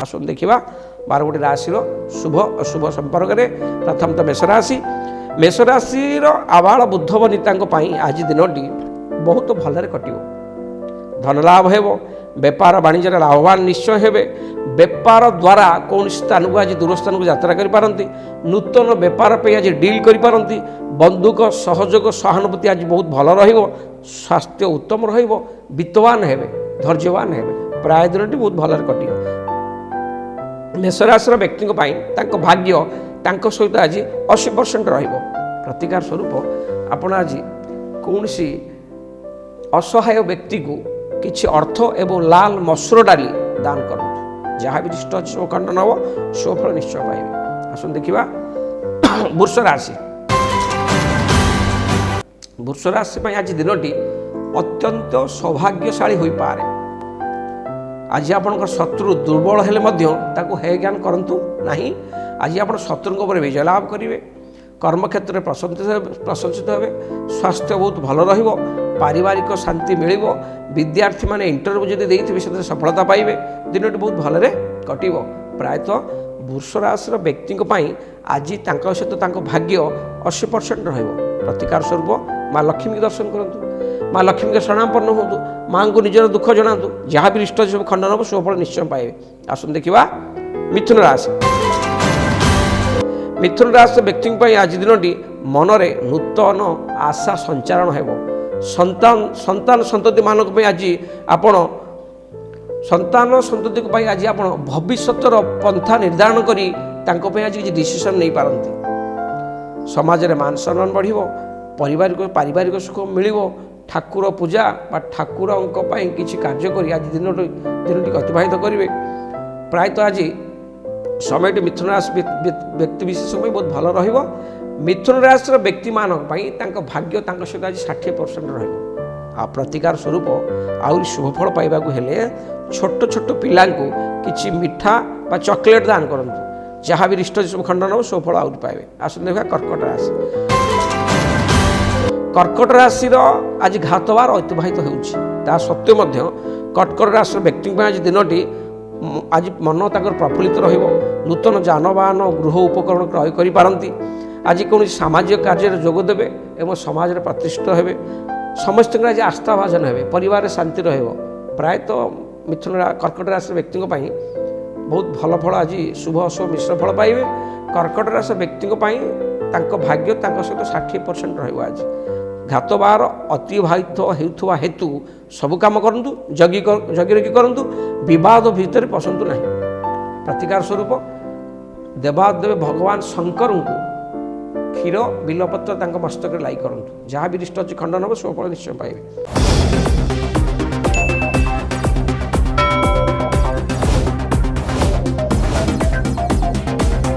आसुन देखा 12 राशि शुभ अशुभ संपर्क में प्रथम तो मेषराशि। मेषराशि आबाल बुद्ध वनिता आज दिनटी बहुत भलरे कट धनलाभ हो बेपार वाणिज्य लाभवान निश्चय हे बेपार द्वारा कौन स्थान को आज दूर स्थान को यात्रा करें नूतन बेपार पे आज डील करें बंधुक सहयोग सहानुभूति आज बहुत भल स्वास्थ्य उत्तम वित्तवान हे धैर्यवान हे प्राय दिन बहुत भलरे कट मेषराशि व्यक्ति भाग्य सहित आज 80% प्रतिकार स्वरूप आपण आज कौन सी असहाय व्यक्ति को किछि अर्थ एवं लाल मसूर डाली दान करूँ जहाँ भी इष्ट अच्छे खंडन हम सुफल निश्चय पाइबे। आसुन देखा वृष राशि। वृष राशि आज दिनटी अत्यंत सौभाग्यशाली हो पारे। आज आपण शत्रु दुर्बल हेले हे ज्ञान करंतु नहीं। आज आप शत्रुओं पर विजय लाभ करेंगे कर्मक्षेत्र में प्रशंसित हे स्वास्थ्य बहुत भल रहिबो पारिवारिक शांति मिल विद्यार्थी माने इंटरव्यू जदि देइथिबे से सफलता पाइबे दिनटी बहुत भलरे कटिबो। प्रायतः वृष राशि व्यक्ति आज सहित भाग्य 80% रहिबो। प्रतिकार स्वरूप माँ लक्ष्मी के दर्शन करंतु माँ लक्ष्मी के शरणापन्न हूँ माँ को निजर दुख जनातु जहाँ भी इष्ट सब खंडन हम सुफल निश्चय पाइबे। आसुन देखा मिथुन राशि। मिथुन राशि व्यक्ति आज दिनटी मनरे नूतन आशा संचारण हो संतान संतति मानक आज आपण संतान संतति को आज आप भविष्यर पंथा निर्धारण करी आज किसी डिसीजन नहीं पारती समाज में मान सम्मान बढ़ पारिवारिक सुख मिल ठाकुर पूजा बा ठाकुर किसी कार्य करी आज दिनटी अतिबाहित करेंगे। प्रायतः आज समय मिथुन राशि व्यक्ति विशेष बहुत भल रहिबो। मिथुन राशि व्यक्ति मानक भाग्य सहित आज 60% रहिबो। प्रतिकार स्वरूप आउरी शुभफल पाइबा को हेले छोट छोट पिला किछि मिठा बा चॉकलेट दान करंतु जहाँ भी इष्ट सब खंडन हो शुभफल आउरी पाइबे। आसुन देखा कर्कट राशि। कर्कट राशि आज घातवार अतिबाहित होउछि ता सत्वे मध्य कर्कट राशि व्यक्ति आज दिनटी आज मन प्रफुल्लित रहिबो नूतन जानवाहन गृह उपकरण क्रय करि पारंती आज कौन सामाजिक कार्य जोग देवे एवं समाज में प्रतिष्ठित हे समस्त आज आस्था भाजन हे परिवार शांति रहिबो। प्रायतः मिथुन कर्कट राशि व्यक्ति बहुत भल फल आज शुभ अशुभ मिश्र फल पाइबे। कर्कट राशि व्यक्ति भाग्य सहित 60% रहिबो। आज घातबार अतिबाहित होउथुवा हेतु सब काम करंतु जगी रखी करंतु विवाद भितर पसंतु नहीं। प्रतिकार स्वरूप देवादेव भगवान शंकर को क्षीर बिलपत्र मस्तक लाई करंतु जहाँ भी इष्ट अच्छे खंडन हम सुफल निश्चय पाइबे।